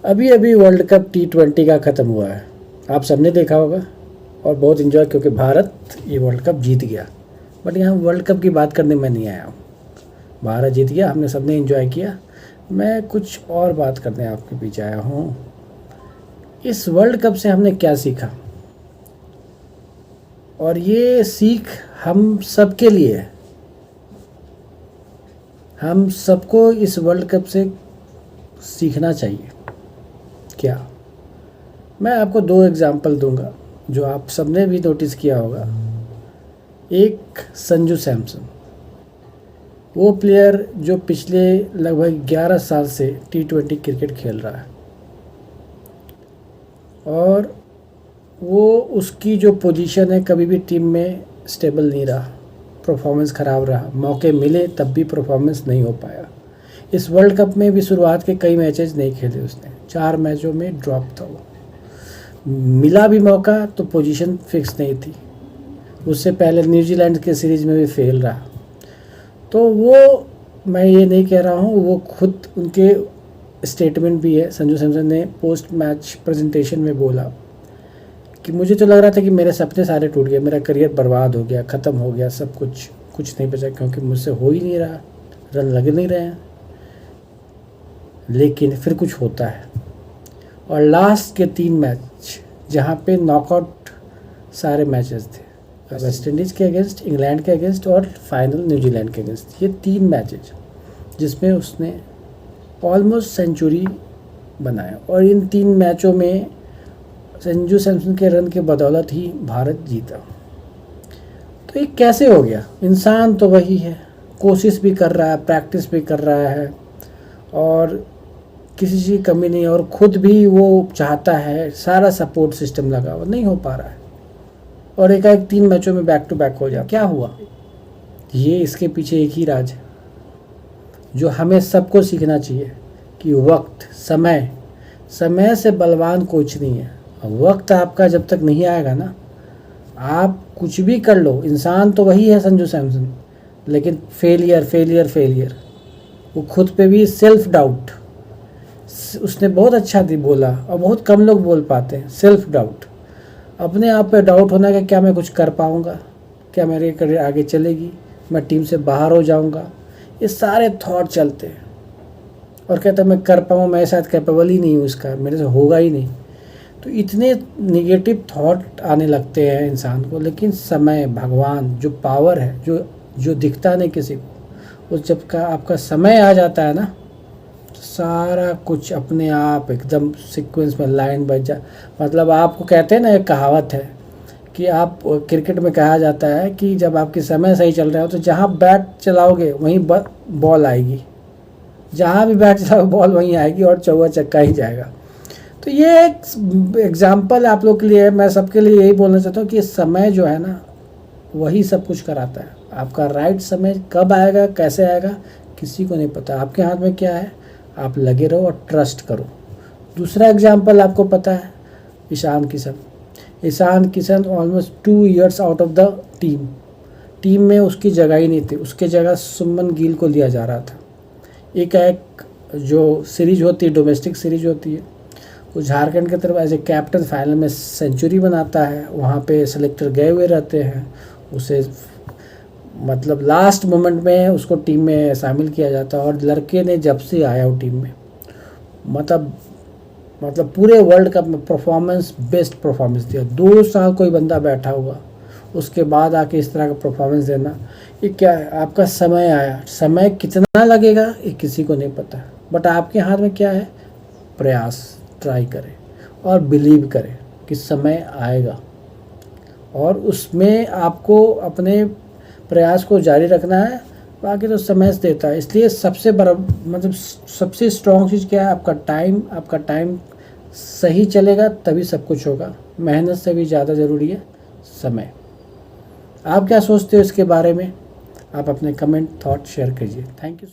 अभी अभी world cup T20 का ख़त्म हुआ है, आप सबने देखा होगा और बहुत इन्जॉय, क्योंकि भारत ये वर्ल्ड कप जीत गया। बट यहाँ वर्ल्ड कप की बात करने मैं नहीं आया हूँ। भारत जीत गया, हमने सबने इन्जॉय किया, मैं कुछ और बात करने आपके पीछे आया हूँ। इस वर्ल्ड कप से हमने क्या सीखा, और ये सीख हम सबके लिए है। हम सबको इस वर्ल्ड कप से सीखना चाहिए। क्या, मैं आपको 2 एग्ज़ाम्पल दूंगा जो आप सबने भी नोटिस किया होगा। एक संजू सैमसन, वो प्लेयर जो पिछले लगभग 11 साल से T20 क्रिकेट खेल रहा है, और वो उसकी जो पोजीशन है कभी भी टीम में स्टेबल नहीं रहा, परफॉर्मेंस ख़राब रहा, मौके मिले तब भी परफॉर्मेंस नहीं हो पाया। इस वर्ल्ड कप में भी शुरुआत के कई मैचेस नहीं खेले उसने, 4 मैचों में ड्रॉप था वो। मिला भी मौका तो पोजीशन फिक्स नहीं थी। उससे पहले न्यूजीलैंड के सीरीज़ में भी फेल रहा। तो वो, मैं ये नहीं कह रहा हूँ, वो खुद उनके स्टेटमेंट भी है। संजू सैमसन ने पोस्ट मैच प्रेजेंटेशन में बोला कि मुझे तो लग रहा था कि मेरे सपने सारे टूट गए, मेरा करियर बर्बाद हो गया, ख़त्म हो गया, सब कुछ नहीं बचा, क्योंकि मुझसे हो ही नहीं रहा, रन लग नहीं रहे हैं। लेकिन फिर कुछ होता है, और लास्ट के 3 मैच जहाँ पे नॉकआउट सारे मैचेस थे, वेस्ट इंडीज़ के अगेंस्ट, इंग्लैंड के अगेंस्ट और फाइनल न्यूजीलैंड के अगेंस्ट, ये 3 मैचेज जिसमें उसने ऑलमोस्ट सेंचुरी बनाया। और इन 3 मैचों में संजू सैमसन के रन के बदौलत ही भारत जीता। तो ये कैसे हो गया? इंसान तो वही है, कोशिश भी कर रहा है, प्रैक्टिस भी कर रहा है, और किसी चीज़ की कमी नहीं है, और ख़ुद भी वो चाहता है, सारा सपोर्ट सिस्टम लगा हुआ, नहीं हो पा रहा है, और एकाएक 3 मैचों में बैक टू बैक हो जाए। क्या हुआ? ये इसके पीछे एक ही राज है जो हमें सबको सीखना चाहिए कि वक्त, समय से बलवान कुछ नहीं है। वक्त आपका जब तक नहीं आएगा ना, आप कुछ भी कर लो। इंसान तो वही है संजू सैमसन, लेकिन फेलियर, वो खुद पे भी सेल्फ डाउट, उसने बहुत अच्छा बोला, और बहुत कम लोग बोल पाते हैं। सेल्फ डाउट, अपने आप पे डाउट होना कि क्या मैं कुछ कर पाऊँगा, क्या मेरी करियर आगे चलेगी, मैं टीम से बाहर हो जाऊँगा, ये सारे थॉट चलते हैं। और कहते हैं मैं कर पाऊँ, मैं शायद कैपेबल ही नहीं हूँ इसका, मेरे से होगा ही नहीं। तो इतने निगेटिव थॉट आने लगते हैं इंसान को। लेकिन समय, भगवान जो पावर है, जो दिखता नहीं किसी को, उस जब का आपका समय आ जाता है ना, तो सारा कुछ अपने आप एकदम सीक्वेंस में लाइन बज जा। मतलब आपको कहते हैं ना, एक कहावत है कि आप, क्रिकेट में कहा जाता है कि जब आपके समय सही चल रहा हो तो जहाँ बैट चलाओगे वहीं बॉल आएगी, जहाँ भी बैट चलाओगे बॉल वहीं आएगी, और चौका छक्का ही जाएगा। तो ये एक एग्जाम्पल आप लोग के लिए, मैं सबके लिए यही बोलना चाहता हूँ कि समय जो है ना, वही सब कुछ कराता है। आपका राइट समय कब आएगा, कैसे आएगा, किसी को नहीं पता। आपके हाथ में क्या है, आप लगे रहो और ट्रस्ट करो। दूसरा एग्जाम्पल आपको पता है, Ishan Kishan almost 2 years out of the team में उसकी जगह ही नहीं थी, उसके जगह सुमन गिल को लिया जा रहा था। एक जो सीरीज होती है, डोमेस्टिक सीरीज होती है, वो झारखंड की तरफ एज ए कैप्टन फाइनल में सेंचुरी बनाता है। वहाँ पे सेलेक्टर गए हुए रहते हैं, उसे मतलब लास्ट मोमेंट में उसको टीम में शामिल किया जाता है, और लड़के ने जब से आया वो टीम में, मतलब पूरे वर्ल्ड कप में बेस्ट परफॉर्मेंस दिया। 2 साल कोई बंदा बैठा हुआ, उसके बाद आके इस तरह का परफॉर्मेंस देना, ये क्या है? आपका समय आया, समय कितना लगेगा ये किसी को नहीं पता, बट आपके हाथ में क्या है? प्रयास, ट्राई करें और बिलीव करें कि समय आएगा, और उसमें आपको अपने प्रयास को जारी रखना है। बाकी तो समय से देता है। इसलिए सबसे बड़ा, मतलब सबसे स्ट्रॉन्ग चीज़ क्या है? आपका टाइम सही चलेगा तभी सब कुछ होगा। मेहनत से भी ज़्यादा ज़रूरी है समय। आप क्या सोचते हो इसके बारे में? आप अपने कमेंट, थॉट शेयर कीजिए। Thank you.